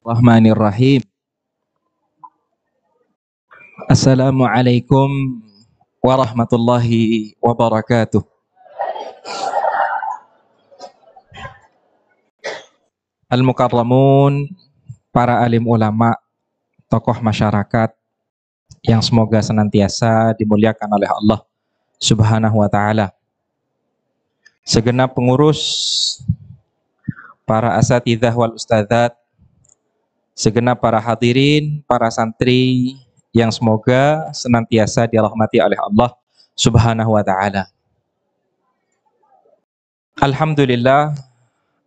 Bismillahirrahmanirrahim. Assalamualaikum warahmatullahi wabarakatuh. Al-Mukarramun, para alim ulama, tokoh masyarakat yang semoga senantiasa dimuliakan oleh Allah Subhanahu wa ta'ala. Segenap pengurus, para asatidzah wal ustadzat, segenap para hadirin, para santri yang semoga senantiasa dirahmati oleh Allah Subhanahu wa ta'ala. Alhamdulillah,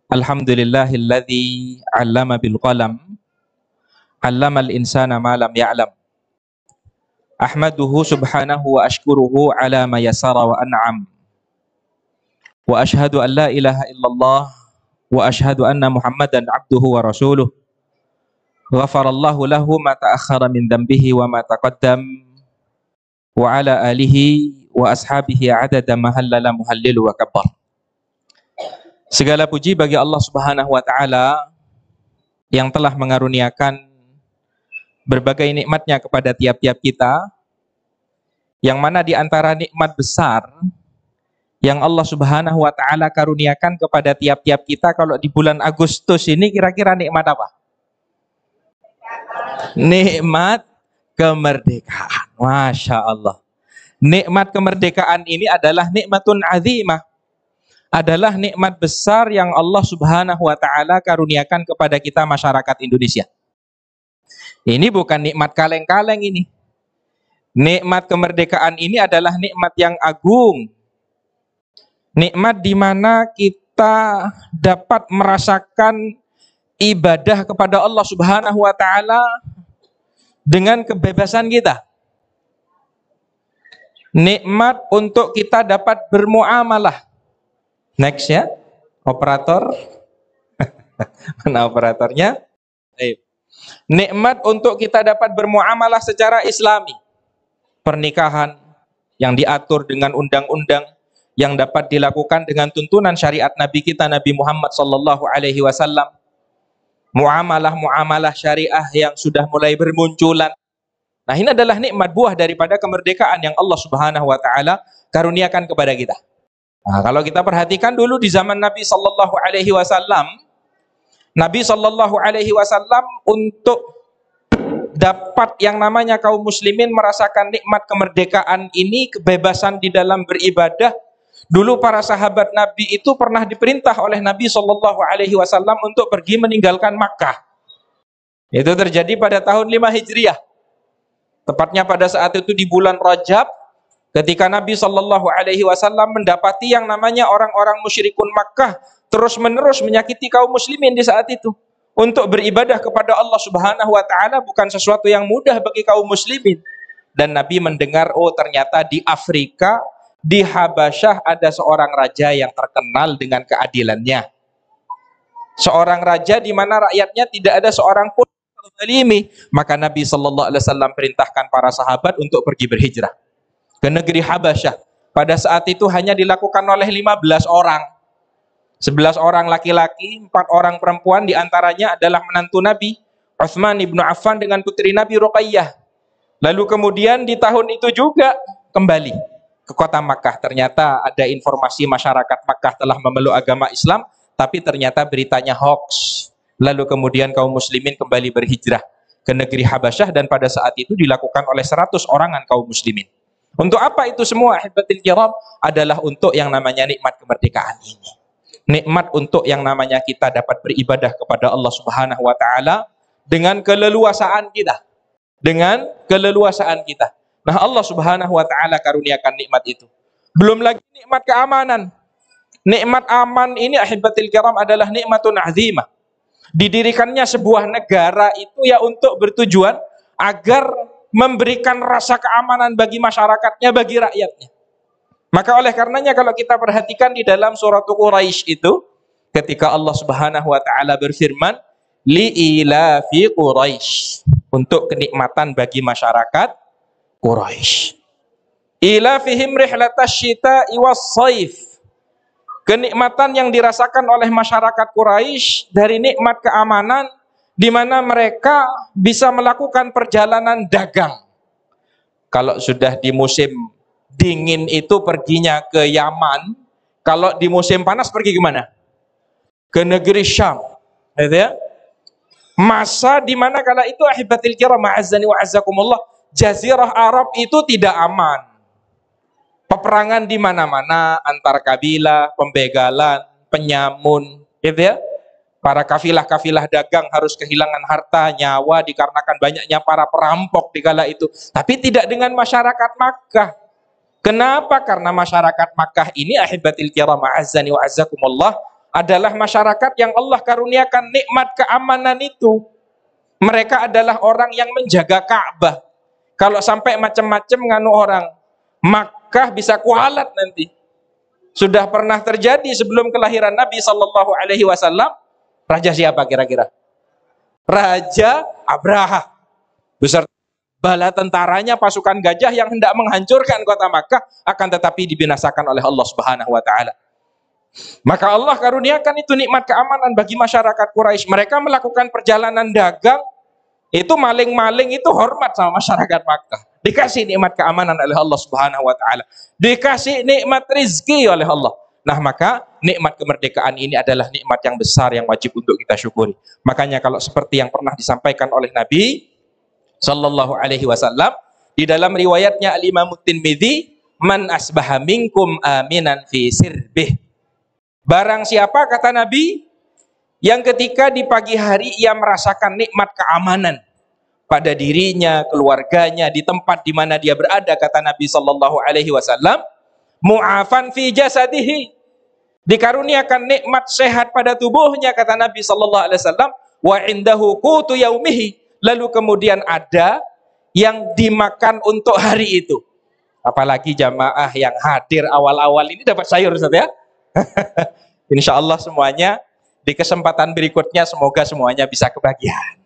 alhamdulillahilladzi 'allama bil qalam, 'allamal insana ma lam ya'lam. Ahmaduhu subhanahu wa ashkuruhu ala ma yasara wa an'am. Wa ashhadu an la ilaha illallah wa ashhadu anna Muhammadan 'abduhu wa rasuluh. Ghafarallahu lahu ma ta'akhkhara min dhanbihi wa ma taqaddam, wa ala alihi wa ashabihi 'adada ma halala muhallilu wa kabbar. Segala puji bagi Allah Subhanahu wa ta'ala yang telah mengaruniakan berbagai nikmatnya kepada tiap-tiap kita, yang mana di antara nikmat besar yang Allah Subhanahu wa ta'ala karuniakan kepada tiap-tiap kita kalau di bulan Agustus ini, kira-kira nikmat apa? Nikmat kemerdekaan. Masya Allah. Nikmat kemerdekaan ini adalah nikmatun azimah, adalah nikmat besar yang Allah Subhanahu wa ta'ala karuniakan kepada kita masyarakat Indonesia. Ini bukan nikmat kaleng-kaleng ini. Nikmat kemerdekaan ini adalah nikmat yang agung. Nikmat di mana kita dapat merasakan ibadah kepada Allah Subhanahu wa ta'ala dengan kebebasan kita. Nikmat untuk kita dapat bermuamalah. Next ya, operator. Mana operatornya? Nikmat untuk kita dapat bermuamalah secara islami. Pernikahan yang diatur dengan undang-undang, yang dapat dilakukan dengan tuntunan syariat Nabi kita Nabi Muhammad sallallahu alaihi wasallam. Muamalah-muamalah syariah yang sudah mulai bermunculan. Nah, ini adalah nikmat buah daripada kemerdekaan yang Allah Subhanahu wa ta'ala karuniakan kepada kita. Nah, kalau kita perhatikan dulu di zaman Nabi sallallahu alaihi wasallam, Nabi sallallahu alaihi wasallam untuk dapat yang namanya kaum muslimin merasakan nikmat kemerdekaan ini, kebebasan di dalam beribadah, dulu para sahabat Nabi itu pernah diperintah oleh Nabi sallallahu alaihi wasallam untuk pergi meninggalkan Makkah. Itu terjadi pada tahun 5 Hijriah. Tepatnya pada saat itu di bulan Rajab, ketika Nabi sallallahu alaihi wasallam mendapati yang namanya orang-orang musyrikun Makkah terus-menerus menyakiti kaum muslimin di saat itu. Untuk beribadah kepada Allah Subhanahu wa ta'ala bukan sesuatu yang mudah bagi kaum muslimin. Dan Nabi mendengar, oh ternyata di Afrika, di Habasyah ada seorang raja yang terkenal dengan keadilannya. Seorang raja di mana rakyatnya tidak ada seorang pun terzalimi. Maka Nabi sallallahu alaihi wasallam perintahkan para sahabat untuk pergi berhijrah ke negeri Habasyah. Pada saat itu hanya dilakukan oleh 15 orang. 11 orang laki-laki, 4 orang perempuan, diantaranya adalah menantu Nabi Utsman ibnu Affan dengan putri Nabi Ruqayyah. Lalu kemudian di tahun itu juga kembali ke kota Makkah. Ternyata ada informasi masyarakat Makkah telah memeluk agama Islam, tapi ternyata beritanya hoax. Lalu kemudian kaum muslimin kembali berhijrah ke negeri Habasyah, dan pada saat itu dilakukan oleh 100 orangan kaum muslimin. Untuk apa itu semua, ahibatil kiram? Adalah untuk yang namanya nikmat kemerdekaan ini. Nikmat untuk yang namanya kita dapat beribadah kepada Allah Subhanahu wa ta'ala dengan keleluasaan kita. Dengan keleluasaan kita. Nah, Allah Subhanahu wa ta'ala karuniakan nikmat itu. Belum lagi nikmat keamanan. Nikmat aman ini, ahibatil kiram, adalah nikmatun azimah. Didirikannya sebuah negara itu ya untuk bertujuan agar memberikan rasa keamanan bagi masyarakatnya, bagi rakyatnya. Maka oleh karenanya kalau kita perhatikan di dalam surat Quraisy itu, ketika Allah Subhanahu wa ta'ala berfirman, li'ilafi Quraisy, untuk kenikmatan bagi masyarakat Quraisy. Ilafihim rihlatash syita'i was-shaif, kenikmatan yang dirasakan oleh masyarakat Quraisy dari nikmat keamanan di mana mereka bisa melakukan perjalanan dagang. Kalau sudah di musim dingin itu perginya ke Yaman, kalau di musim panas pergi kemana? Ke negeri Syam, gitu ya. Masa di mana kala itu ahibatil kiram ma'azzani wa azzakumullah, jazirah Arab itu tidak aman. Peperangan di mana-mana antar kabilah, pembegalan, penyamun, gitu ya. Para kafilah-kafilah dagang harus kehilangan harta, nyawa dikarenakan banyaknya para perampok di kala itu. Tapi tidak dengan masyarakat Makkah. Kenapa? Karena masyarakat Makkah ini ahibatil kiram ma'azzani wa azzakumullah adalah masyarakat yang Allah karuniakan nikmat keamanan itu. Mereka adalah orang yang menjaga Ka'bah. Kalau sampai macam-macam nganu orang Makkah bisa kualat nanti. Sudah pernah terjadi sebelum kelahiran Nabi Sallallahu Alaihi Wasallam. Raja siapa kira-kira? Raja Abraha beserta bala tentaranya, pasukan gajah yang hendak menghancurkan kota Makkah, akan tetapi dibinasakan oleh Allah Subhanahu wa taala. Maka Allah karuniakan itu nikmat keamanan bagi masyarakat Quraisy. Mereka melakukan perjalanan dagang, itu maling-maling itu hormat sama masyarakat Makkah. Dikasih nikmat keamanan oleh Allah Subhanahu wa taala. Dikasih nikmat rizki oleh Allah. Nah, maka nikmat kemerdekaan ini adalah nikmat yang besar yang wajib untuk kita syukuri. Makanya kalau seperti yang pernah disampaikan oleh Nabi Sallallahu Alaihi Wasallam di dalam riwayatnya Al-Imam Tirmidzi, man asbaha minkum aminan fi sirbih. Barang siapa, kata Nabi, yang ketika di pagi hari ia merasakan nikmat keamanan pada dirinya, keluarganya, di tempat di mana dia berada, kata Nabi Sallallahu Alaihi Wasallam, mu'afan fi jasadihi, dikaruniakan nikmat sehat pada tubuhnya, kata Nabi Sallallahu Alaihi Wasallam, wa indahu qutu yaumihi, lalu kemudian ada yang dimakan untuk hari itu. Apalagi jamaah yang hadir awal-awal ini dapat sayur, Ustaz ya. Insya Allah semuanya di kesempatan berikutnya semoga semuanya bisa kebagian.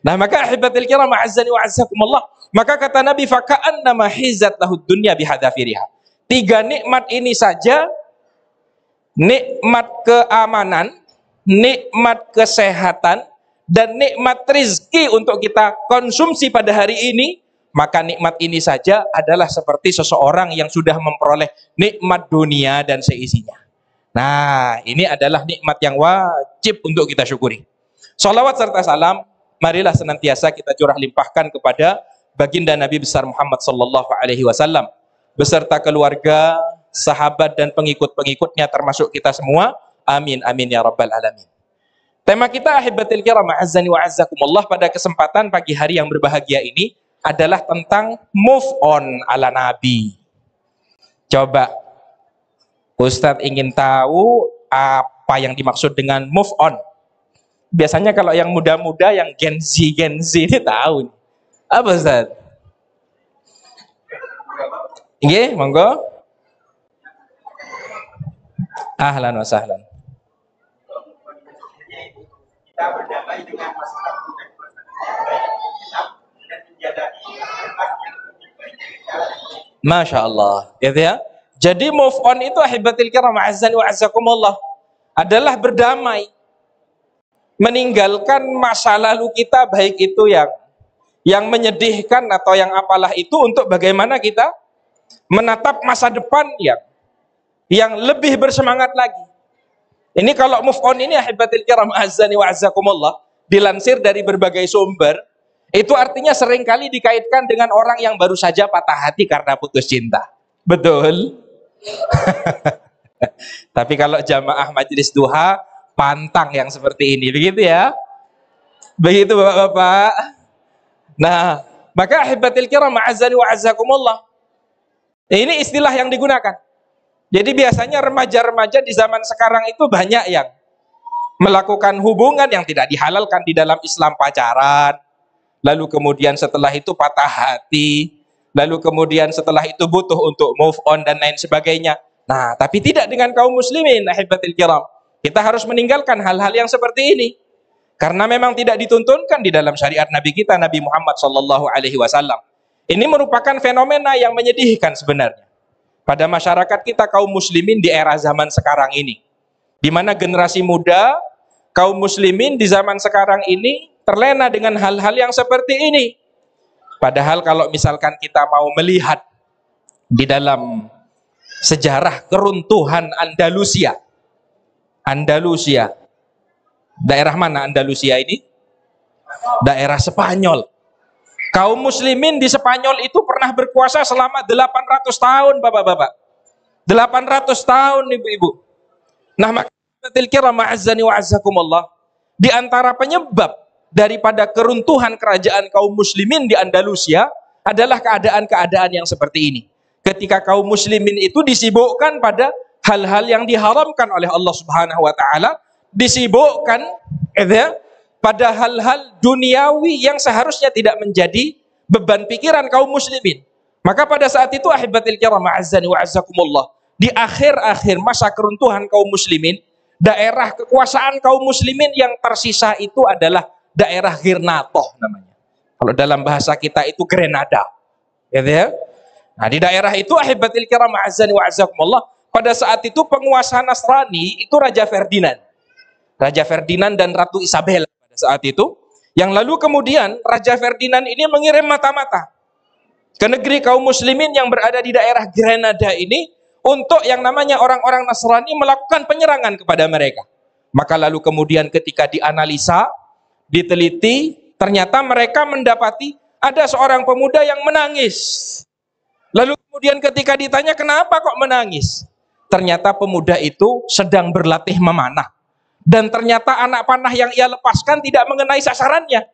Nah, maka ahibatil kiram ma'azzani wa azzakumullah, maka kata Nabi faka'annama hizat lahud dunya bihadafiriha. Tiga nikmat ini saja, nikmat keamanan, nikmat kesehatan, dan nikmat rizki untuk kita konsumsi pada hari ini, maka nikmat ini saja adalah seperti seseorang yang sudah memperoleh nikmat dunia dan seisinya. Nah, ini adalah nikmat yang wajib untuk kita syukuri. Salawat serta salam marilah senantiasa kita curah limpahkan kepada baginda Nabi besar Muhammad Sallallahu Alaihi Wasallam beserta keluarga, sahabat dan pengikut-pengikutnya termasuk kita semua. Amin amin ya rabbal alamin. Tema kita ahibatil kiram ma'azzani wa azzakumullah pada kesempatan pagi hari yang berbahagia ini adalah tentang move on ala Nabi. Coba Ustadz ingin tahu apa yang dimaksud dengan move on. Biasanya kalau yang muda-muda, yang Gen Z ini tahu. Apa Ustadz? Nggih, monggo. Ahlan wa sahlan. Kita berdamai dengan masalah dan menjaga Masya Allah, gitu ya. Jadi move on itu ahibatil kiram ma'azzani wa azzakumullah adalah berdamai, meninggalkan masa lalu kita, baik itu yang menyedihkan atau yang apalah itu, untuk bagaimana kita menatap masa depan yang lebih bersemangat lagi. Ini kalau move on ini ahibatil kiram ma'azzani wa azzakumullah dilansir dari berbagai sumber, itu artinya seringkali dikaitkan dengan orang yang baru saja patah hati karena putus cinta. Betul? Tapi kalau jamaah majelis duha pantang yang seperti ini, begitu ya, begitu bapak-bapak. Nah, maka ahibatil kiram ma'azzani wa azzakumullah, ini istilah yang digunakan. Jadi biasanya remaja-remaja di zaman sekarang itu banyak yang melakukan hubungan yang tidak dihalalkan di dalam Islam, pacaran, lalu kemudian setelah itu patah hati, lalu kemudian setelah itu butuh untuk move on dan lain sebagainya. Nah, tapi tidak dengan kaum muslimin ahibatil kiram. Kita harus meninggalkan hal-hal yang seperti ini, karena memang tidak dituntunkan di dalam syariat Nabi kita, Nabi Muhammad Sallallahu Alaihi Wasallam. Ini merupakan fenomena yang menyedihkan sebenarnya pada masyarakat kita kaum muslimin di era zaman sekarang ini, di mana generasi muda kaum muslimin di zaman sekarang ini terlena dengan hal-hal yang seperti ini. Padahal kalau misalkan kita mau melihat di dalam sejarah keruntuhan Andalusia. Andalusia. Daerah mana Andalusia ini? Daerah Spanyol. Kaum muslimin di Spanyol itu pernah berkuasa selama 800 tahun, Bapak-bapak. 800 tahun, Ibu-ibu. Nah, maka di antara penyebab daripada keruntuhan kerajaan kaum muslimin di Andalusia adalah keadaan-keadaan yang seperti ini. Ketika kaum muslimin itu disibukkan pada hal-hal yang diharamkan oleh Allah Subhanahu wa taala, disibukkan pada hal-hal duniawi yang seharusnya tidak menjadi beban pikiran kaum muslimin. Maka pada saat itu ahibatil kiram a'azzani wa a'azzakumullah, di akhir-akhir masa keruntuhan kaum muslimin, daerah kekuasaan kaum muslimin yang tersisa itu adalah daerah Girnatoh namanya. Kalau dalam bahasa kita itu Grenada. Gitu ya. Nah, di daerah itu ahibatil kiram a'azzani wa a'azzakumullah, pada saat itu penguasa Nasrani itu Raja Ferdinand. Raja Ferdinand dan Ratu Isabel pada saat itu. Yang lalu kemudian Raja Ferdinand ini mengirim mata-mata ke negeri kaum muslimin yang berada di daerah Grenada ini untuk yang namanya orang-orang Nasrani melakukan penyerangan kepada mereka. Maka lalu kemudian ketika dianalisa, diteliti, ternyata mereka mendapati ada seorang pemuda yang menangis. Lalu kemudian ketika ditanya kenapa kok menangis, ternyata pemuda itu sedang berlatih memanah. Dan ternyata anak panah yang ia lepaskan tidak mengenai sasarannya.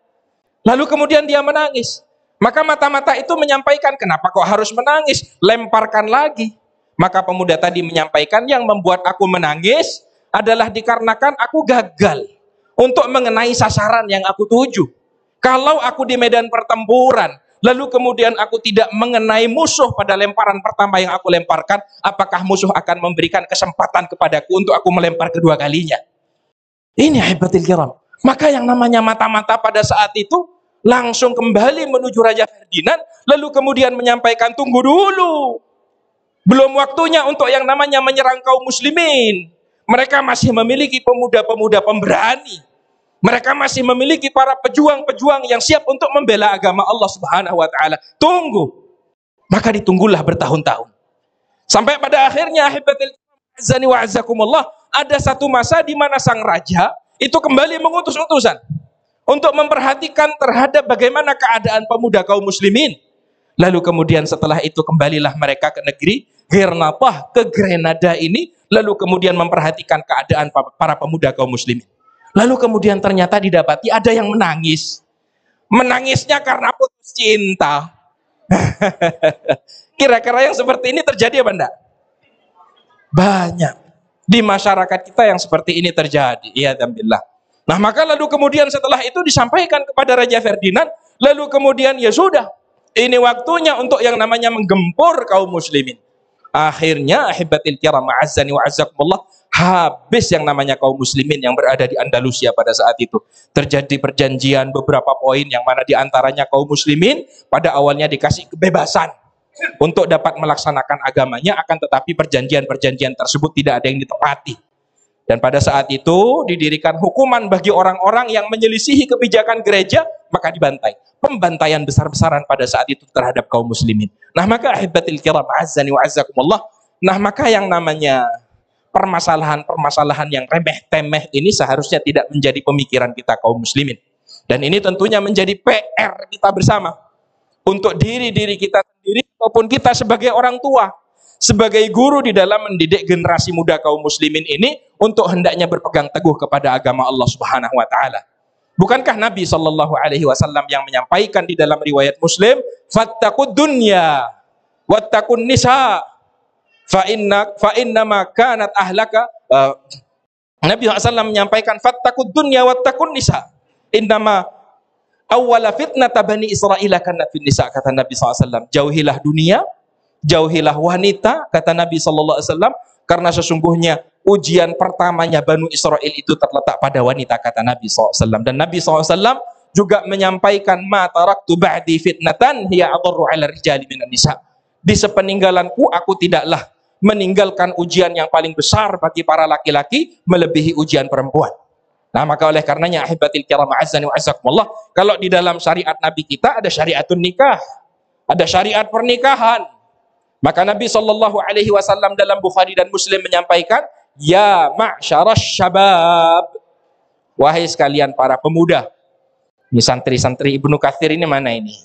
Lalu kemudian dia menangis. Maka mata-mata itu menyampaikan, kenapa kok harus menangis? Lemparkan lagi. Maka pemuda tadi menyampaikan, yang membuat aku menangis adalah dikarenakan aku gagal untuk mengenai sasaran yang aku tuju. Kalau aku di medan pertempuran, lalu kemudian aku tidak mengenai musuh pada lemparan pertama yang aku lemparkan, apakah musuh akan memberikan kesempatan kepadaku untuk aku melempar kedua kalinya? Ini hebatil kiram. Maka yang namanya mata-mata pada saat itu langsung kembali menuju Raja Ferdinand, lalu kemudian menyampaikan, tunggu dulu. Belum waktunya untuk yang namanya menyerang kaum muslimin. Mereka masih memiliki pemuda-pemuda pemberani. Mereka masih memiliki para pejuang-pejuang yang siap untuk membela agama Allah Subhanahu wa taala. Tunggu. Maka ditunggulah bertahun-tahun. Sampai pada akhirnya hebatil azani wa azakumullah, ada satu masa di mana sang raja itu kembali mengutus utusan untuk memperhatikan terhadap bagaimana keadaan pemuda kaum muslimin. Lalu kemudian setelah itu kembalilah mereka ke negeri Girnatoh, ke Grenada ini, lalu kemudian memperhatikan keadaan para pemuda kaum muslimin. Lalu kemudian ternyata didapati ada yang menangis. Menangisnya karena putus cinta. Kira-kira yang seperti ini terjadi apa enggak? Banyak. Di masyarakat kita yang seperti ini terjadi. Ya alhamdulillah. Nah, maka lalu kemudian setelah itu disampaikan kepada Raja Ferdinand, lalu kemudian ya sudah, ini waktunya untuk yang namanya menggempur kaum muslimin. Akhirnya ahibatil kiram ma'azzani wa azzakumullah, habis yang namanya kaum muslimin yang berada di Andalusia pada saat itu. Terjadi perjanjian beberapa poin yang mana diantaranya kaum muslimin pada awalnya dikasih kebebasan untuk dapat melaksanakan agamanya, akan tetapi perjanjian-perjanjian tersebut tidak ada yang ditepati. Dan pada saat itu didirikan hukuman bagi orang-orang yang menyelisihi kebijakan gereja, maka dibantai. Pembantaian besar-besaran pada saat itu terhadap kaum muslimin. Nah, maka ahibatil kiram azani wa azzakumullah, nah maka yang namanya permasalahan-permasalahan yang remeh-temeh ini seharusnya tidak menjadi pemikiran kita kaum muslimin. Dan ini tentunya menjadi PR kita bersama. Untuk diri-diri kita sendiri maupun kita sebagai orang tua, sebagai guru di dalam mendidik generasi muda kaum muslimin ini untuk hendaknya berpegang teguh kepada agama Allah Subhanahu wa taala. Bukankah Nabi sallallahu alaihi wasallam yang menyampaikan di dalam riwayat Muslim, "Fattaqud dunya wattaqun nisa fa inna ma kanat ahlaka." Nabi SAW menyampaikan, "Fattaqud dunya wattaqun nisa. Innama awwala fitnata bani Israil kanat fin nisa," kata Nabi SAW. Jauhilah dunia, jauhilah wanita, kata Nabi SAW, karena sesungguhnya ujian pertamanya Banu Israel itu terletak pada wanita, kata Nabi SAW. Dan Nabi SAW juga menyampaikan, "Ma taraktu ba'di fitnatan hiya adarru 'ala rijali minan nisa." Di sepeninggalanku aku tidaklah meninggalkan ujian yang paling besar bagi para laki-laki melebihi ujian perempuan. Nah, maka oleh karenanya ahibatil kiram azzani wa azzakumullah, kalau di dalam syariat Nabi kita ada syariatun nikah, ada syariat pernikahan. Maka Nabi sallallahu alaihi wasallam dalam Bukhari dan Muslim menyampaikan, ya ma'syaras syabab, wahai sekalian para pemuda. Ini santri-santri Ibnu Katsir ini mana ini?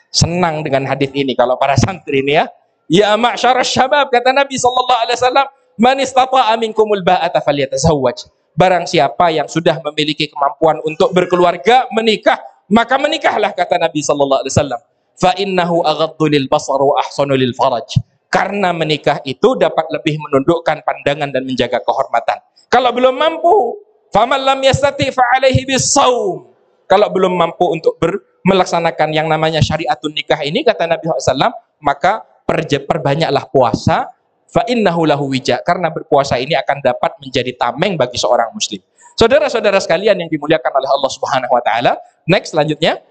Senang dengan hadis ini kalau para santri ini ya. Ya ma'syaras syabab, kata Nabi sallallahu alaihi wasallam, man istata'a minkumul ba'ata falyatazawwaj. Barang siapa yang sudah memiliki kemampuan untuk berkeluarga, menikah, maka menikahlah, kata Nabi sallallahu alaihi wasallam. Fa innahu aghaddu lil basar wa ahsanu lil faraj. Karena menikah itu dapat lebih menundukkan pandangan dan menjaga kehormatan. Kalau belum mampu, faman lam yastati fa alaihi bis-shaum. Kalau belum mampu untuk melaksanakan yang namanya syariatun nikah ini, kata Nabi SAW, maka perbanyaklah puasa, fa innahu lahu wija, karena berpuasa ini akan dapat menjadi tameng bagi seorang muslim. Saudara-saudara sekalian yang dimuliakan oleh Allah Subhanahu wa taala, next selanjutnya.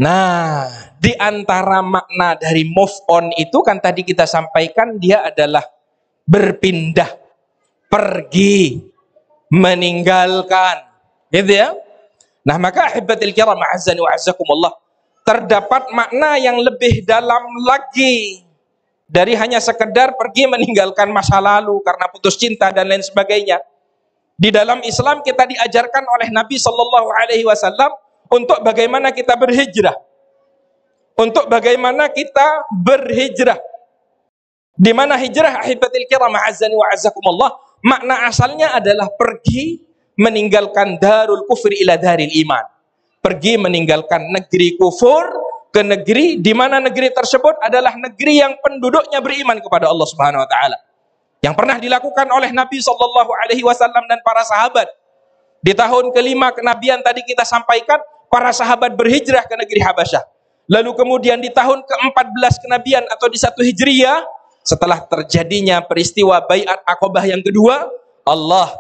Nah, di antara makna dari move on itu kan tadi kita sampaikan dia adalah berpindah, pergi, meninggalkan, gitu ya. Nah, maka ahibatil kiram a'azzani wa a'azzakumullah, terdapat makna yang lebih dalam lagi dari hanya sekedar pergi meninggalkan masa lalu karena putus cinta dan lain sebagainya. Di dalam Islam kita diajarkan oleh Nabi sallallahu alaihi wasallam untuk bagaimana kita berhijrah. Untuk bagaimana kita berhijrah. Di mana hijrah ahibatil kiram a'azzani wa a'azzakumullah, makna asalnya adalah pergi meninggalkan darul kufri ila daril iman. Pergi meninggalkan negeri kufur ke negeri di mana negeri tersebut adalah negeri yang penduduknya beriman kepada Allah Subhanahu wa taala. Yang pernah dilakukan oleh Nabi sallallahu alaihi wasallam dan para sahabat. Di tahun kelima kenabian tadi kita sampaikan, para sahabat berhijrah ke negeri Habasyah. Lalu kemudian di tahun ke-14 kenabian atau di 1 Hijriyah, setelah terjadinya peristiwa Bai'at Aqabah yang kedua, Allah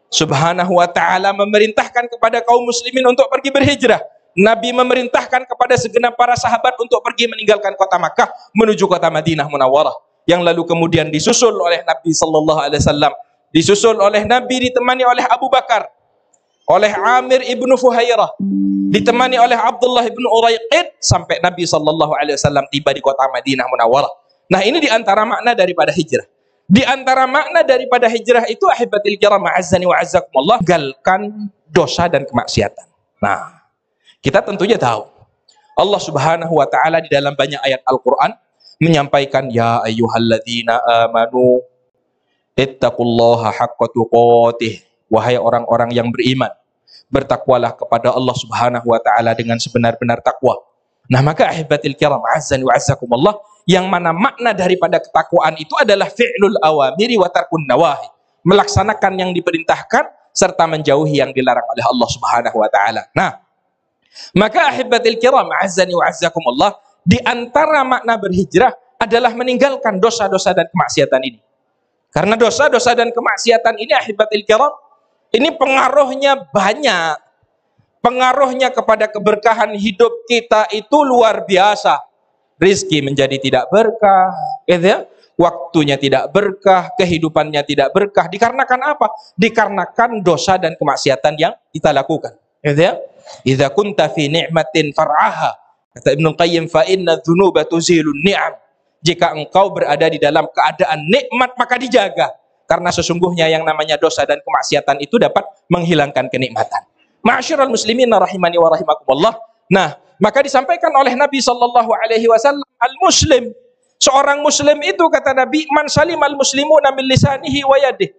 Subhanahu wa taala memerintahkan kepada kaum muslimin untuk pergi berhijrah. Nabi memerintahkan kepada segenap para sahabat untuk pergi meninggalkan kota Makkah menuju kota Madinah Munawwarah, yang lalu kemudian disusul oleh Nabi sallallahu alaihi wasallam, disusul oleh Nabi ditemani oleh Abu Bakar, oleh Amir ibnu Fuhairah, ditemani oleh Abdullah ibnu Uraiqid, sampai Nabi sallallahu alaihi wasallam tiba di kota Madinah Munawwarah. Nah, ini di antara makna daripada hijrah. Di antara makna daripada hijrah itu ahibatil kiram a'azzani wa a'azzakumullah, tinggalkan dosa dan kemaksiatan. Nah, kita tentunya tahu Allah Subhanahu wa taala di dalam banyak ayat Al-Qur'an menyampaikan, ya ayyuhalladzina amanu ittaqullaha haqqa tuqatih, wahai orang-orang yang beriman, bertakwalah kepada Allah Subhanahu wa taala dengan sebenar-benar takwa. Nah, maka ahibatil kiram a'azzani wa a'azzakumullah, yang mana makna daripada ketakwaan itu adalah fi'lul awamiri wa tarkun nawahi, melaksanakan yang diperintahkan serta menjauhi yang dilarang oleh Allah Subhanahu wa taala. Nah, maka ahibatil kiram a'azzani wa a'azzakumullah, di antara makna berhijrah adalah meninggalkan dosa-dosa dan kemaksiatan ini. Karena dosa-dosa dan kemaksiatan ini ahibatil kiram, ini pengaruhnya banyak. Pengaruhnya kepada keberkahan hidup kita itu luar biasa. Rizki menjadi tidak berkah, gitu ya? Waktunya tidak berkah, kehidupannya tidak berkah. Dikarenakan apa? Dikarenakan dosa dan kemaksiatan yang kita lakukan, gitu ya? Idza kunta fi ni'matin far'aha, kata Ibnu Qayyim, fa inna dzunuba tuzilun ni'am. Jika engkau berada di dalam keadaan nikmat, maka dijaga, karena sesungguhnya yang namanya dosa dan kemaksiatan itu dapat menghilangkan kenikmatan. Ma'asyiral muslimin rahimani wa rahimakumullah. Nah, maka disampaikan oleh Nabi sallallahu alaihi wasallam, al-muslim, seorang muslim itu, kata Nabi, man salimal muslimuna min lisanihi wa yadihi,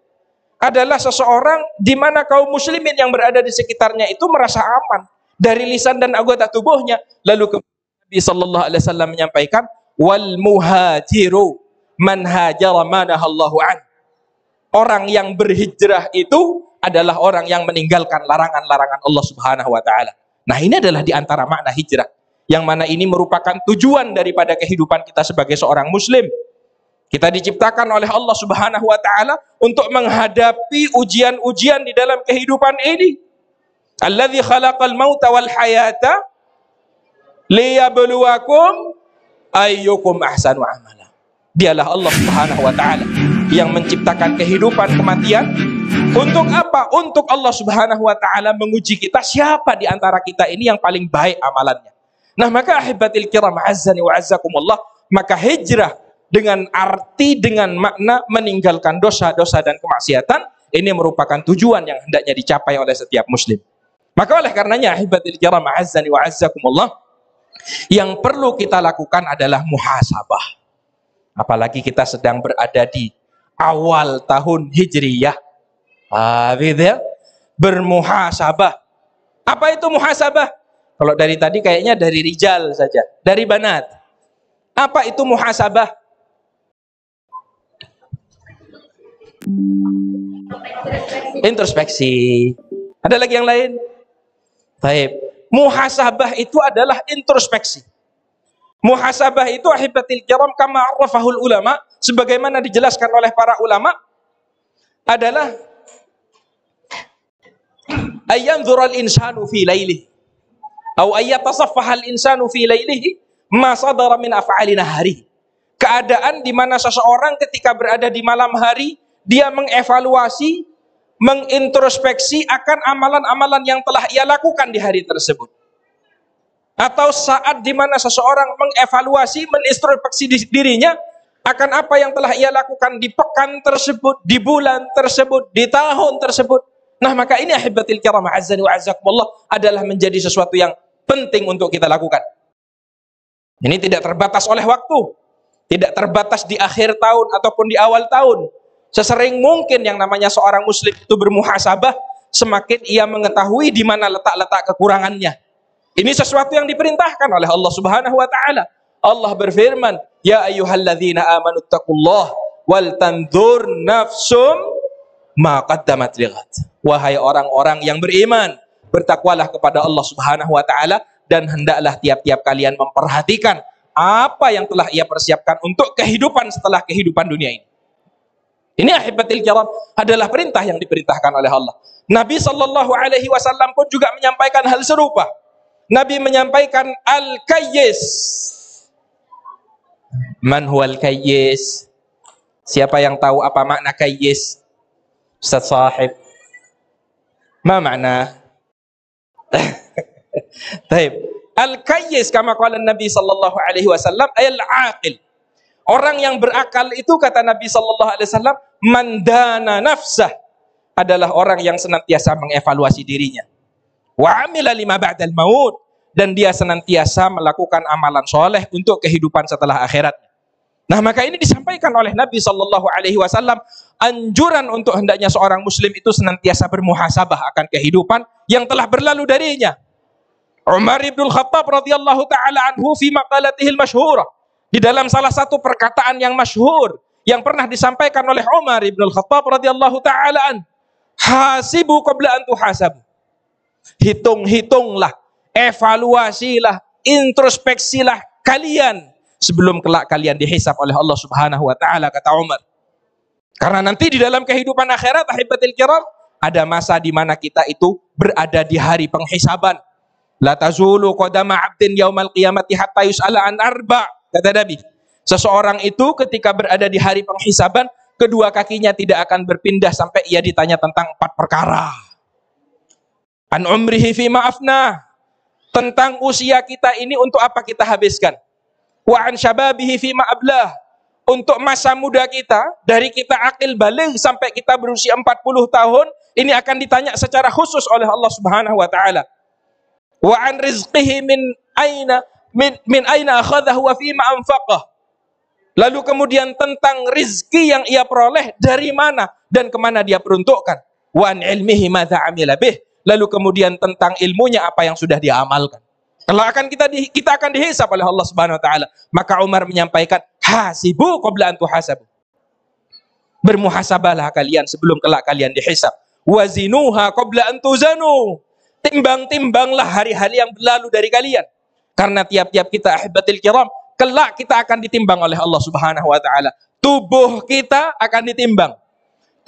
adalah seseorang di mana kaum muslimin yang berada di sekitarnya itu merasa aman dari lisan dan anggota tubuhnya. Lalu Nabi sallallahu alaihi wasallam menyampaikan, wal muhajiru man hajara ma nahallahu an, orang yang berhijrah itu adalah orang yang meninggalkan larangan-larangan Allah Subhanahu wa taala. Nah, ini adalah di antara makna hijrah, yang mana ini merupakan tujuan daripada kehidupan kita sebagai seorang muslim. Kita diciptakan oleh Allah Subhanahu wa taala untuk menghadapi ujian-ujian di dalam kehidupan ini. Alladzi khalaqal mauta wal hayata liyabluwakum ayyukum ahsanu amala. Dialah Allah Subhanahu wa taala yang menciptakan kehidupan, kematian Untuk apa? Untuk Allah Subhanahu wa taala menguji kita, siapa di antara kita ini yang paling baik amalannya. Nah, maka ahibatil kiram azzani wa azzakumullah, maka hijrah dengan arti, dengan makna meninggalkan dosa-dosa dan kemaksiatan, ini merupakan tujuan yang hendaknya dicapai oleh setiap muslim. Maka oleh karenanya ahibatil kiram azzani wa azzakumullah, yang perlu kita lakukan adalah muhasabah. Apalagi kita sedang berada di awal tahun Hijriyah. Bermuhasabah. Apa itu muhasabah? Kalau dari tadi kayaknya dari rijal saja, dari banat. Apa itu muhasabah? Introspeksi. Ada lagi yang lain? Baik. Muhasabah itu adalah introspeksi. Muhasabah itu ahibatil kiram kama arrafahul ulama, sebagaimana dijelaskan oleh para ulama, adalah ayyanzura al-insanu fi lailihi atau ayyatasaffaha al-insanu fi lailihi ma sadara min af'ali nahari. Keadaan di mana seseorang ketika berada di malam hari, dia mengevaluasi, mengintrospeksi akan amalan-amalan yang telah ia lakukan di hari tersebut. Atau saat di mana seseorang mengevaluasi, menintrospeksi dirinya akan apa yang telah ia lakukan di pekan tersebut, di bulan tersebut, di tahun tersebut. Nah, maka ini ahibatil kiram azzani wa azzakumullah adalah menjadi sesuatu yang penting untuk kita lakukan. Ini tidak terbatas oleh waktu, tidak terbatas di akhir tahun ataupun di awal tahun. Sesering mungkin yang namanya seorang muslim itu bermuhasabah, semakin ia mengetahui di mana letak-letak kekurangannya. Ini sesuatu yang diperintahkan oleh Allah Subhanahu wa taala. Allah berfirman, "Ya ayyuhalladzina amanu taqullaha wal tanzur nafsum ma qaddamat lighad." Wahai orang-orang yang beriman, bertakwalah kepada Allah Subhanahu wa taala dan hendaklah tiap-tiap kalian memperhatikan apa yang telah ia persiapkan untuk kehidupan setelah kehidupan dunia ini. Ini ahibatil kiram adalah perintah yang diperintahkan oleh Allah. Nabi sallallahu alaihi wasallam pun juga menyampaikan hal serupa. Nabi menyampaikan al-kayyis. Man huwal kayyis? Siapa yang tahu apa makna kayyis? Ustaz Sahib. Ma makna? Baik. Al-kayyis kama qala Nabi sallallahu alaihi wasallam ayal aqil. Orang yang berakal itu, kata Nabi sallallahu alaihi wasallam, man dana nafsah, adalah orang yang senantiasa mengevaluasi dirinya. Wa amila lima ba'dal maut, dan dia senantiasa melakukan amalan soleh untuk kehidupan setelah akhirat. Nah, maka ini disampaikan oleh Nabi sallallahu alaihi wasallam, anjuran untuk hendaknya seorang muslim itu senantiasa bermuhasabah akan kehidupan yang telah berlalu darinya. Umar ibn Khattab radhiyallahu taala anhu fi maqalatihi al-masyhurah, di dalam salah satu perkataan yang masyhur yang pernah disampaikan oleh Umar ibn Khattab radhiyallahu taala an, hasibu qabla an tuhasabu. Hitung-hitunglah, evaluasilah, introspeksilah kalian sebelum kelak kalian dihisab oleh Allah Subhanahu wa taala, kata Umar. Karena nanti di dalam kehidupan akhirat, ahibatil kiram, ada masa di mana kita itu berada di hari penghisaban. La tazulu qadama 'abdin yaumal qiyamati hatta yus'ala an arba', kata Nabi. Seseorang itu ketika berada di hari penghisaban, kedua kakinya tidak akan berpindah sampai ia ditanya tentang 4 perkara. An umrihi fima afnah, tentang usia kita ini untuk apa kita habiskan. Wa an syababihi fima ablah, untuk masa muda kita, dari kita akil baligh sampai kita berusia 40 tahun, ini akan ditanya secara khusus oleh Allah Subhanahu wa taala. Wa an rizqihi min aina akhadhahu wa fima anfaqah. Lalu kemudian tentang rizki yang ia peroleh dari mana dan kemana dia peruntukkan. Wa an ilmihi madza amila bih. Lalu kemudian tentang ilmunya apa yang sudah dia amalkan. Kalau kita akan dihisab oleh Allah Subhanahu wa taala, maka Umar menyampaikan, hasibu qabla an tuhasabu. Bermuhasabahlah kalian sebelum kelak kalian dihisab. Wazinuha qabla an tuzanu. Timbang-timbanglah hari-hari yang berlalu dari kalian. Karena tiap-tiap kita ahibatil kiram, kelak kita akan ditimbang oleh Allah Subhanahu wa taala. Tubuh kita akan ditimbang.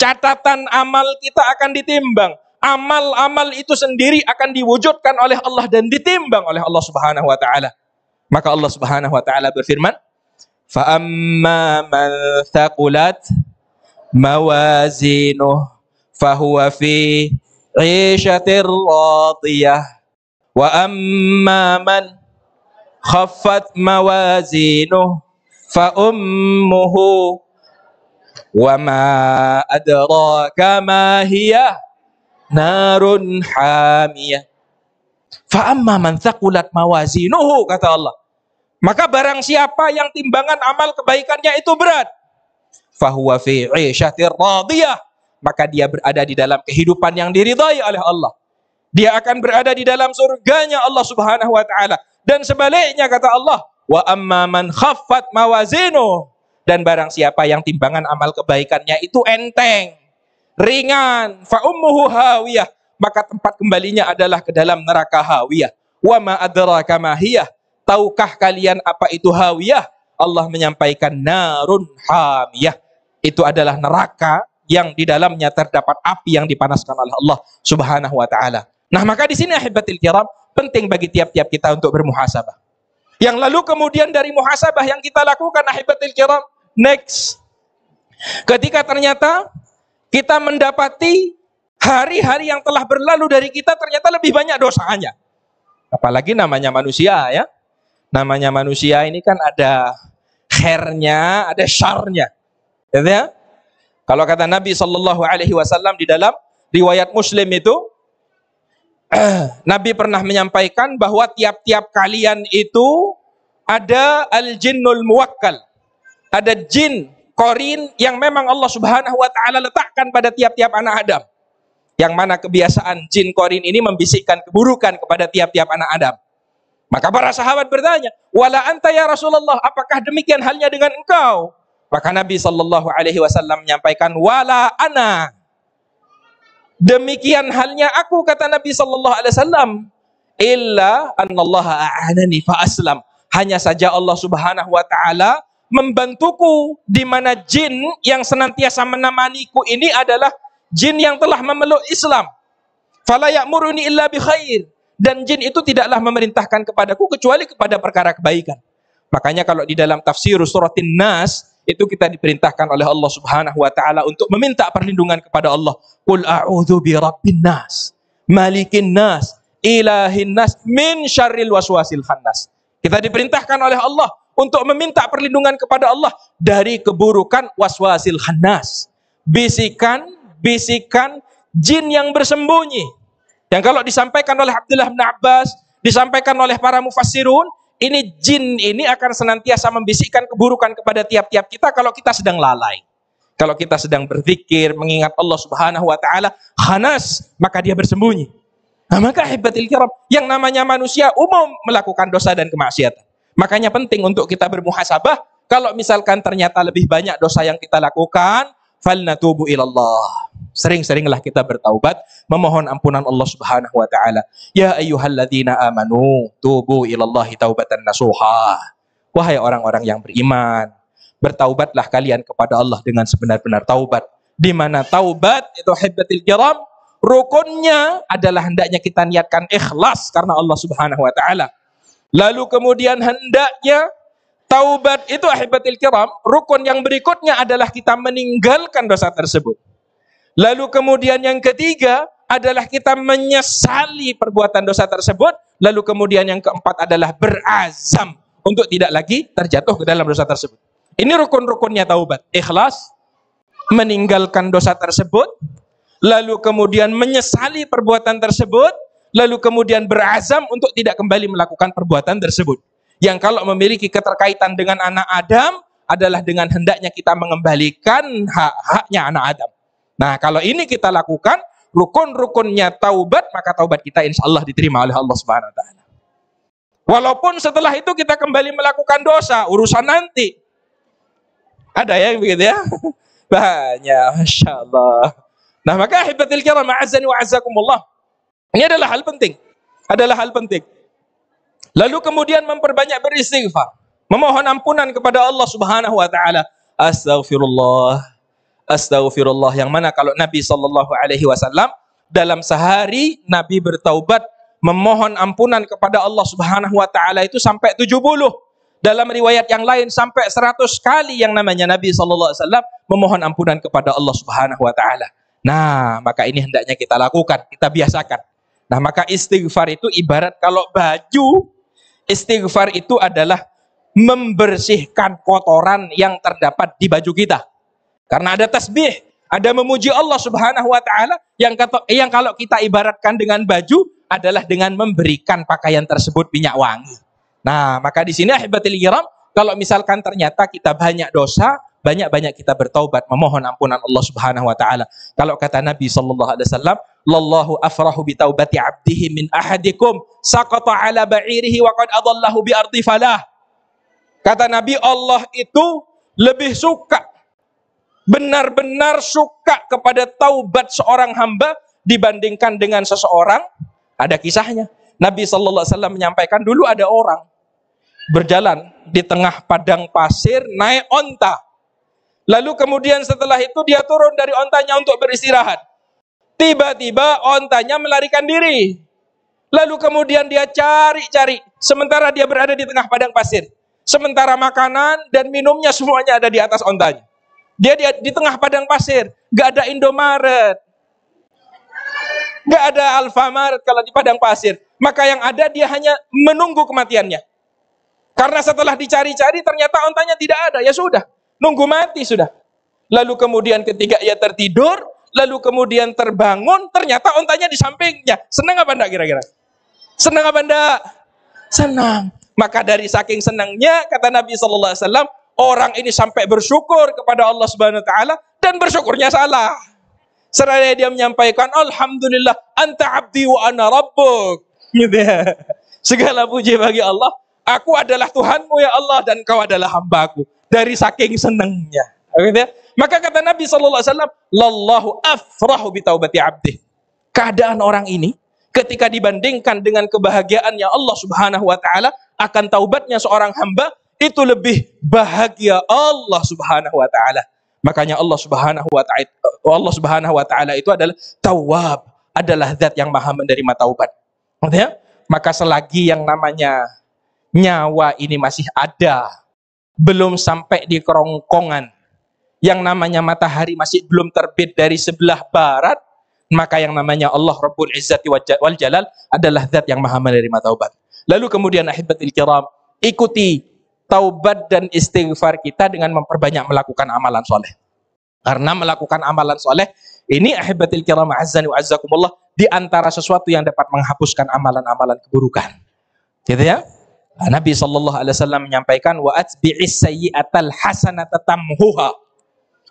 Catatan amal kita akan ditimbang. Amal-amal itu sendiri akan diwujudkan oleh Allah dan ditimbang oleh Allah Subhanahu wa taala. Maka Allah Subhanahu wa taala berfirman, "Fa amma man thaqulat mawazinuh fahuwa fi 'ishatir radiyah. Wa amma man khaffat mawazinuh fa ummuhu wa ma adraka ma hiya narun hamiyah. Fa amma man thaqulat mawazinuhu, kata Allah, maka barang siapa yang timbangan amal kebaikannya itu berat, fahuwa fi 'ishatir radiyah, maka dia berada di dalam kehidupan yang diridhai oleh Allah. Dia akan berada di dalam surganya Allah Subhanahu wa taala. Dan sebaliknya kata Allah, wa amma man khaffat mawazinuh, dan barang siapa yang timbangan amal kebaikannya itu enteng, ringan, fa ummuhu hawiyah, maka tempat kembalinya adalah ke dalam neraka hawiyah. Wa ma adraka ma hiyah, tahukah kalian apa itu hawiyah? Allah menyampaikan narun hamiyah, itu adalah neraka yang di dalamnya terdapat api yang dipanaskan oleh Allah Subhanahu wa taala. Nah, maka di sini ahibatil kiram, penting bagi tiap-tiap kita untuk bermuhasabah. Yang lalu kemudian dari muhasabah yang kita lakukan ahibatil kiram, next, ketika ternyata kita mendapati hari-hari yang telah berlalu dari kita ternyata lebih banyak dosanya. Apalagi namanya manusia ya. Namanya manusia ini kan ada khairnya, ada syarnya. Ya? Kalau kata Nabi SAW di dalam riwayat Muslim itu, Nabi pernah menyampaikan bahwa tiap-tiap kalian itu ada al-jinnul muwakkal. Ada jin korin yang memang Allah Subhanahu wa taala letakkan pada tiap-tiap anak Adam. Yang mana kebiasaan jin korin ini membisikkan keburukan kepada tiap-tiap anak Adam. Maka para sahabat bertanya, "Wala anta ya Rasulullah, apakah demikian halnya dengan engkau?" Maka Nabi SAW menyampaikan, "Wala ana." Demikian halnya aku, kata Nabi SAW, illa annallaha a'anani fa aslam. Hanya saja Allah Subhanahu wa taala membantuku, di mana jin yang senantiasa menemaniku ini adalah jin yang telah memeluk Islam. Fala ya'muruni illa bi khair. Dan jin itu tidaklah memerintahkan kepadaku kecuali kepada perkara kebaikan. Makanya kalau di dalam tafsir suratin Nas itu kita diperintahkan oleh Allah Subhanahu wa taala untuk meminta perlindungan kepada Allah. Qul a'udzu bi rabbin nas, malikin nas, ilahin nas, min syarril waswasil khannas. Kita diperintahkan oleh Allah untuk meminta perlindungan kepada Allah dari keburukan waswasil khannas. Bisikan jin yang bersembunyi. Yang kalau disampaikan oleh Abdullah bin Abbas, disampaikan oleh para mufassirun, ini jin ini akan senantiasa membisikkan keburukan kepada tiap-tiap kita kalau kita sedang lalai. Kalau kita sedang berzikir, mengingat Allah Subhanahu wa taala, khanas, maka dia bersembunyi. Nah, maka hibatil kiram, yang namanya manusia umum melakukan dosa dan kemaksiatan. Makanya penting untuk kita bermuhasabah. Kalau misalkan ternyata lebih banyak dosa yang kita lakukan, falnatubu ilallah. Sering-seringlah kita bertaubat, memohon ampunan Allah Subhanahu wa taala. Ya ayyuhalladzina amanu, tubu ilallahi taubatan nasuha. Wahai orang-orang yang beriman, bertaubatlah kalian kepada Allah dengan sebenar-benar taubat. Di mana taubat itu hibatil kiram, rukunnya adalah hendaknya kita niatkan ikhlas karena Allah Subhanahu wa taala. Lalu kemudian hendaknya taubat itu ahibatil kiram, rukun yang berikutnya adalah kita meninggalkan dosa tersebut. Lalu kemudian yang ketiga adalah kita menyesali perbuatan dosa tersebut. Lalu kemudian yang keempat adalah berazam untuk tidak lagi terjatuh ke dalam dosa tersebut. Ini rukun-rukunnya taubat. Ikhlas, meninggalkan dosa tersebut, lalu kemudian menyesali perbuatan tersebut, lalu kemudian berazam untuk tidak kembali melakukan perbuatan tersebut. Yang kalau memiliki keterkaitan dengan anak Adam adalah dengan hendaknya kita mengembalikan hak-haknya anak Adam. Nah, kalau ini kita lakukan, rukun-rukunnya taubat, maka taubat kita insya Allah diterima oleh Allah Subhanahu wa taala. Walaupun setelah itu kita kembali melakukan dosa, urusan nanti. Ada ya begitu ya? Banyak, Masya Allah. Nah, maka ahibatil kiram, ma'azani wa azakumullah. Ini adalah hal penting. Adalah hal penting. Lalu kemudian memperbanyak beristighfar, memohon ampunan kepada Allah Subhanahu wa taala. Astaghfirullah. Astaghfirullah, yang mana kalau Nabi SAW dalam sehari Nabi bertaubat memohon ampunan kepada Allah Subhanahu wa taala itu sampai 70. Dalam riwayat yang lain sampai 100 kali yang namanya Nabi SAW memohon ampunan kepada Allah Subhanahu wa taala. Nah, maka ini hendaknya kita lakukan, kita biasakan. Nah, maka istighfar itu ibarat kalau baju, istighfar itu adalah membersihkan kotoran yang terdapat di baju kita. Karena ada tasbih, ada memuji Allah Subhanahu wa taala yang kalau kita ibaratkan dengan baju adalah dengan memberikan pakaian tersebut minyak wangi. Nah, maka di sini ahibatil kiram, kalau misalkan ternyata kita banyak dosa, banyak-banyak kita bertaubat, memohon ampunan Allah Subhanahu wa taala. Kalau kata Nabi sallallahu alaihi wasallam, "Lallahu afrahu bi taubati 'abdihi min ahadikum saqata 'ala ba'irihi wa qad adallahu bi ardi falah." Kata Nabi, Allah itu lebih suka, benar-benar suka kepada taubat seorang hamba dibandingkan dengan seseorang. Ada kisahnya. Nabi sallallahu alaihi wasallam menyampaikan, dulu ada orang berjalan di tengah padang pasir naik onta. Lalu kemudian setelah itu dia turun dari ontanya untuk beristirahat. Tiba-tiba ontanya melarikan diri. Lalu kemudian dia cari-cari sementara dia berada di tengah padang pasir. Sementara makanan dan minumnya semuanya ada di atas ontanya. Dia di tengah padang pasir, gak ada Indomaret, gak ada Alfamaret kalau di padang pasir. Maka yang ada dia hanya menunggu kematiannya. Karena setelah dicari-cari ternyata ontanya tidak ada, ya sudah, nunggu mati sudah. Lalu kemudian ketika ia tertidur, lalu kemudian terbangun, ternyata ontanya di sampingnya. Senang apa enggak kira-kira? Senang apa enggak? Senang. Maka dari saking senangnya, kata Nabi sallallahu alaihi wasallam, orang ini sampai bersyukur kepada Allah Subhanahu wa taala dan bersyukurnya salah. Seraya dia menyampaikan, "Alhamdulillah, anta abdi wa ana rabbuk." Gitu ya. Segala puji bagi Allah, aku adalah Tuhanmu ya Allah dan kau adalah hambaku. Dari saking senangnya. Gitu ya. Maka kata Nabi sallallahu alaihi wasallam, "Lallahu afrahu bi taubati abdi." Keadaan orang ini ketika dibandingkan dengan kebahagiaannya Allah Subhanahu wa taala akan taubatnya seorang hamba, itu lebih bahagia Allah Subhanahu wa taala. Makanya Allah Subhanahu wa taala itu adalah Tawwab, adalah zat yang Maha menerima taubat. Ya? Maka selagi yang namanya nyawa ini masih ada, belum sampai di kerongkongan, yang namanya matahari masih belum terbit dari sebelah barat, maka yang namanya Allah Rabbul Izzati wal Jalal adalah zat yang Maha menerima taubat. Lalu kemudian ahibatil kiram, ikuti taubat dan istighfar kita dengan memperbanyak melakukan amalan soleh. Karena melakukan amalan soleh ini ahibatil kiram azzani wa azzakumullah, di antara sesuatu yang dapat menghapuskan amalan-amalan keburukan. Gitu ya. Nabi sallallahu alaihi wasallam menyampaikan, wa atbi'is sayyi'atal hasanata tamhuha.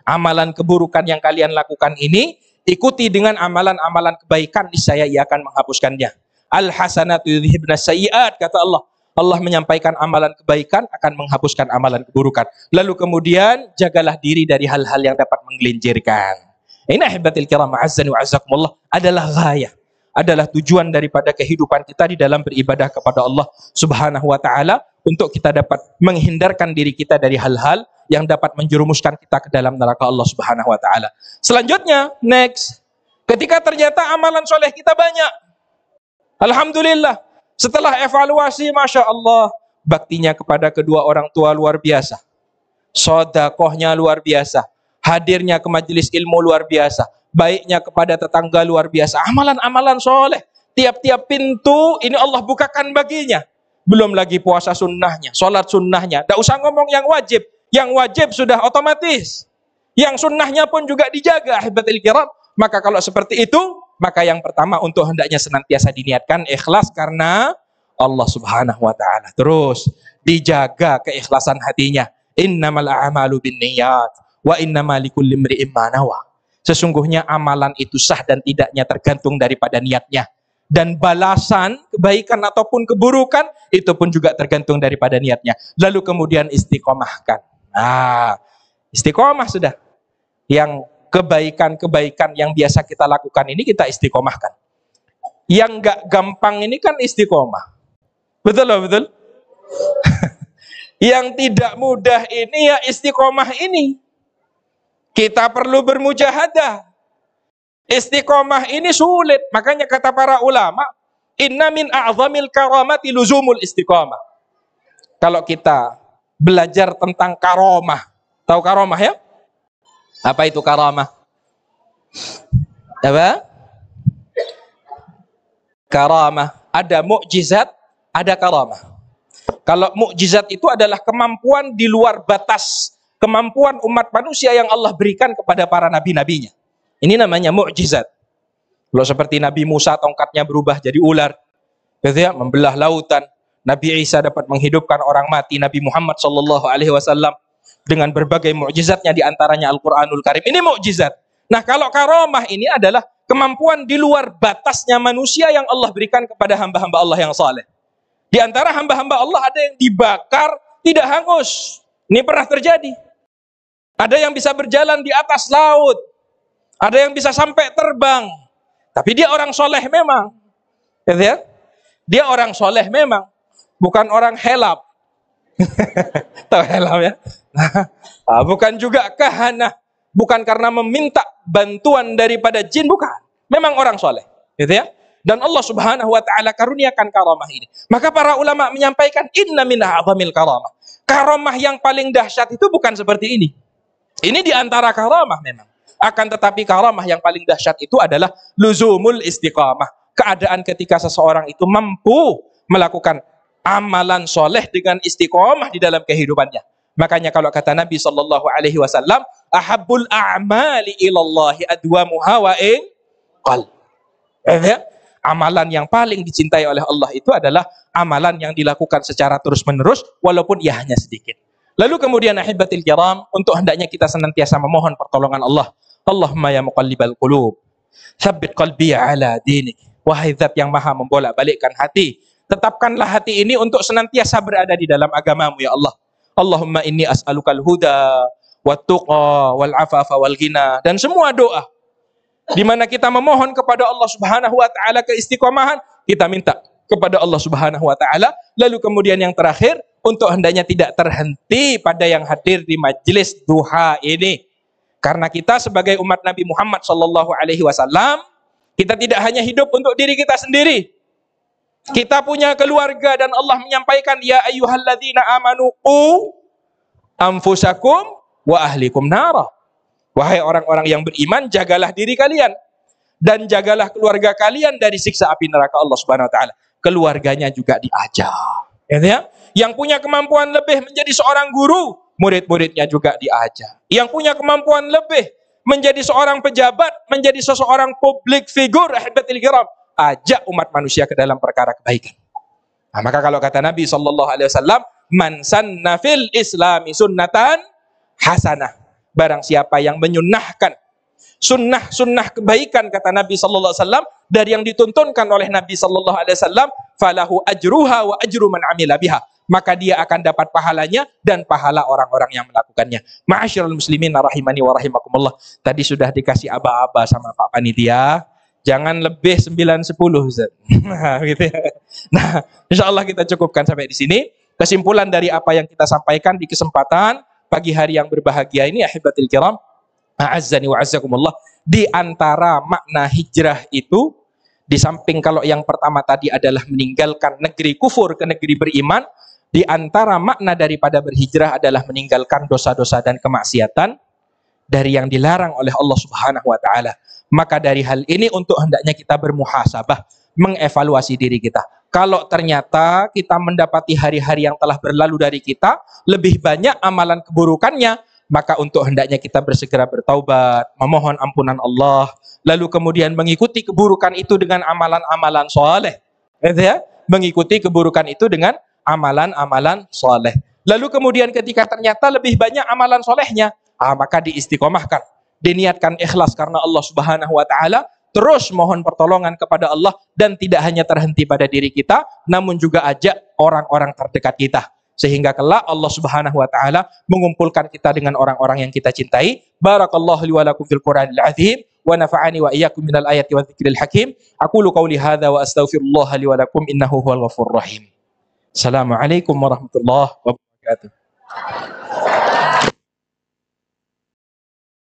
Amalan keburukan yang kalian lakukan ini ikuti dengan amalan-amalan kebaikan, niscaya ia akan menghapuskannya. Al hasanatu yudhibna sayyi'at, kata Allah. Allah menyampaikan amalan kebaikan akan menghapuskan amalan keburukan. Lalu kemudian jagalah diri dari hal-hal yang dapat menggelincirkan. Ini ahibatil kiram azzani wa azzakumullah adalah ghayah, adalah tujuan daripada kehidupan kita di dalam beribadah kepada Allah Subhanahu wa taala, untuk kita dapat menghindarkan diri kita dari hal-hal yang dapat menjerumuskan kita ke dalam neraka Allah Subhanahu wa taala. Selanjutnya, next, ketika ternyata amalan soleh kita banyak, alhamdulillah, setelah evaluasi, masya Allah, baktinya kepada kedua orang tua luar biasa, sedekahnya luar biasa, hadirnya ke majelis ilmu luar biasa, baiknya kepada tetangga luar biasa, amalan-amalan soleh, tiap-tiap pintu ini Allah bukakan baginya. Belum lagi puasa sunnahnya, sholat sunnahnya, tidak usah ngomong yang wajib sudah otomatis, yang sunnahnya pun juga dijaga, ahibatil kiram. Maka kalau seperti itu, maka yang pertama untuk hendaknya senantiasa diniatkan ikhlas karena Allah Subhanahu wa taala. Terus dijaga keikhlasan hatinya. Innamal a'malu binniyat wa innamal likulli imri'in ma nawa. Sesungguhnya amalan itu sah dan tidaknya tergantung daripada niatnya. Dan balasan kebaikan ataupun keburukan itu pun juga tergantung daripada niatnya. Lalu kemudian istiqomahkan. Nah, istiqomah sudah. Yang kebaikan-kebaikan yang biasa kita lakukan ini kita istiqomahkan. Yang gak gampang ini kan istiqomah. Betul loh, betul? Yang tidak mudah ini ya istiqomah ini. Kita perlu bermujahadah. Istiqomah ini sulit. Makanya kata para ulama, inna min a'zamil karamati luzumul istiqomah. Kalau kita belajar tentang karomah, tahu karomah ya? Apa itu karamah? Apa? Karamah. Ada mukjizat, ada karamah. Kalau mukjizat itu adalah kemampuan di luar batas kemampuan umat manusia yang Allah berikan kepada para nabi-nabinya. Ini namanya mukjizat. Kalau seperti Nabi Musa tongkatnya berubah jadi ular, gitu ya, membelah lautan. Nabi Isa dapat menghidupkan orang mati. Nabi Muhammad SAW dengan berbagai mukjizatnya, di antaranya Al-Quranul Karim. Ini mukjizat. Nah, kalau karamah ini adalah kemampuan di luar batasnya manusia yang Allah berikan kepada hamba-hamba Allah yang saleh. Di antara hamba-hamba Allah ada yang dibakar tidak hangus. Ini pernah terjadi. Ada yang bisa berjalan di atas laut. Ada yang bisa sampai terbang. Tapi dia orang soleh memang. Gitu ya? Dia orang soleh memang. Bukan orang helap. Tahu helap ya? Bukan juga kahana. Bukan karena meminta bantuan daripada jin. Bukan. Memang orang soleh. Gitu ya? Dan Allah Subhanahu wa ta'ala karuniakan karamah ini. Maka para ulama menyampaikan, inna min a'zamil karamah. Karamah yang paling dahsyat itu bukan seperti ini. Ini di antara karamah memang. Akan tetapi karamah yang paling dahsyat itu adalah luzumul istiqamah. Keadaan ketika seseorang itu mampu melakukan amalan soleh dengan istiqamah di dalam kehidupannya. Makanya kalau kata Nabi SAW, ahabbul a'mali ilallahi adwamuha wa in qal. Amalan yang paling dicintai oleh Allah itu adalah amalan yang dilakukan secara terus-menerus walaupun ia hanya sedikit. Lalu kemudian ahibatil kiram, untuk hendaknya kita senantiasa memohon pertolongan Allah. Allahumma ya muqallibal qulub, tsabbit qalbi ala dinik. Wahai zat yang maha membolak-balikkan hati, tetapkanlah hati ini untuk senantiasa berada di dalam agamamu ya Allah. Allahumma inni as'alukal huda wat tuqa wal afafa wal ghina, dan semua doa di mana kita memohon kepada Allah Subhanahu wa taala keistiqomahan, kita minta kepada Allah Subhanahu wa taala. Lalu kemudian yang terakhir, untuk hendaknya tidak terhenti pada yang hadir di majelis duha ini. Karena kita sebagai umat Nabi Muhammad SAW, kita tidak hanya hidup untuk diri kita sendiri. Kita punya keluarga dan Allah menyampaikan, ya ayyuhalladzina amanu qu anfusakum wa ahlikum nara. Wahai orang-orang yang beriman, jagalah diri kalian dan jagalah keluarga kalian dari siksa api neraka Allah Subhanahu wa taala. Keluarganya juga diajar. Ya? Yang punya kemampuan lebih menjadi seorang guru, murid-muridnya juga diajar. Yang punya kemampuan lebih menjadi seorang pejabat, menjadi seseorang public figure, ahibatil kiram, ajak umat manusia ke dalam perkara kebaikan. Nah, maka kalau kata Nabi SAW, man sanna fil islami sunnatan hasanah. Barang siapa yang menyunnahkan sunnah-sunnah kebaikan, kata Nabi SAW, dari yang dituntunkan oleh Nabi SAW, falahu ajruha wa ajru man amila biha. Maka dia akan dapat pahalanya dan pahala orang-orang yang melakukannya. Ma'asyiral muslimin rahimani wa rahimakumullah. Tadi sudah dikasih aba-aba sama Pak Panitia. Jangan lebih 9-10, Ustaz. Gitu ya. Nah, insyaallah kita cukupkan sampai di sini. Kesimpulan dari apa yang kita sampaikan di kesempatan pagi hari yang berbahagia ini, ahibatil kiram, a'azzani wa azzakumullah, di antara makna hijrah itu, di samping kalau yang pertama tadi adalah meninggalkan negeri kufur ke negeri beriman, di antara makna daripada berhijrah adalah meninggalkan dosa-dosa dan kemaksiatan dari yang dilarang oleh Allah Subhanahu wa taala. Maka dari hal ini untuk hendaknya kita bermuhasabah, mengevaluasi diri kita. Kalau ternyata kita mendapati hari-hari yang telah berlalu dari kita lebih banyak amalan keburukannya, maka untuk hendaknya kita bersegera bertaubat, memohon ampunan Allah, lalu kemudian mengikuti keburukan itu dengan amalan-amalan soleh. Ya? Mengikuti keburukan itu dengan amalan-amalan soleh. Lalu kemudian ketika ternyata lebih banyak amalan solehnya, maka diistiqomahkan, diniatkan ikhlas karena Allah Subhanahu wa taala, terus mohon pertolongan kepada Allah, dan tidak hanya terhenti pada diri kita, namun juga ajak orang-orang terdekat kita, sehingga kelak Allah Subhanahu wa taala mengumpulkan kita dengan orang-orang yang kita cintai. Barakallahu li wa lakum fil Qur'anil azim wa nafa'ani wa iyyakum minal ayati wa dzikril hakim. Aqulu qawli hadza wa astaghfirullah li wa lakum innahu huwal ghafurur rahim. Assalamualaikum warahmatullahi wabarakatuh.